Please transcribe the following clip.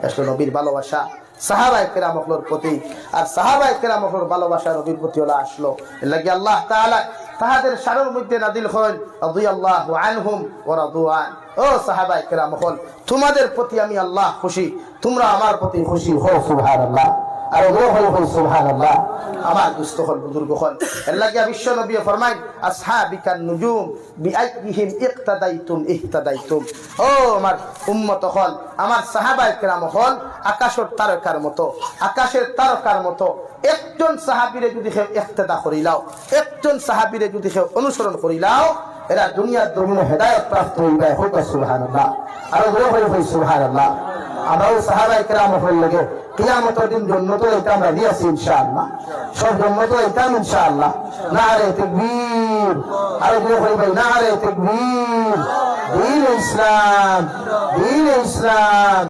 আসলে নবীর ভালোবাসা সাহাবায়ে কেরামের প্রতি, আর সাহাবায়ে কেরামের ভালোবাসা নবীর প্রতি হলো আসলো। এর লাগি আল্লাহ তাআলা তাহাদের শানের মধ্যে নাযিল হলেন রাদিয়াল্লাহু আনহুম ওয়া রাদু আন। ও সাহাবায়ে কেরাম হল, তোমাদের প্রতি আমি আল্লাহ খুশি, তোমরা আমার প্রতি খুশি হও। সুবহানাল্লাহ। আর হল সুবহানাল্লাহ। আমার দুস্থ হল, বুজুর্গ হল, এর লাগি বিশ্ব নবী ফরমায় আসহাবিকান নুজুম বিআইহিম ইক্তাদাইতুম ইহতাদাইতুম। ও আমার উম্মত হল, আমার সাহাবায়ে কেরাম হল আকাশের তারকার মতো, আকাশের তারকার মতো। একজন সাহাবীরে যদি কেউ ইক্তেদা করিলাও, একজন সাহাবীরে যদি কেউ অনুসরণ করিলাও, এরা দুনিয়ার জমিনে হেদায়েত প্রাপ্ত হইবে। হোক সুবহানাল্লাহ। আর হই সুবহানাল্লাহ। আমরাও সাহাবায়ে কেরামের লাগে কিয়ামতের দিন জান্নাতে এটা আমরা দিয়েছি ইনশাআল্লাহ, সব জান্নাতে এটা ইনশাআল্লাহ। নারে তাকবীর। আর হই ভাই নারে তাকবীর। দ্বীন ইসলাম, দ্বীন ইসলাম।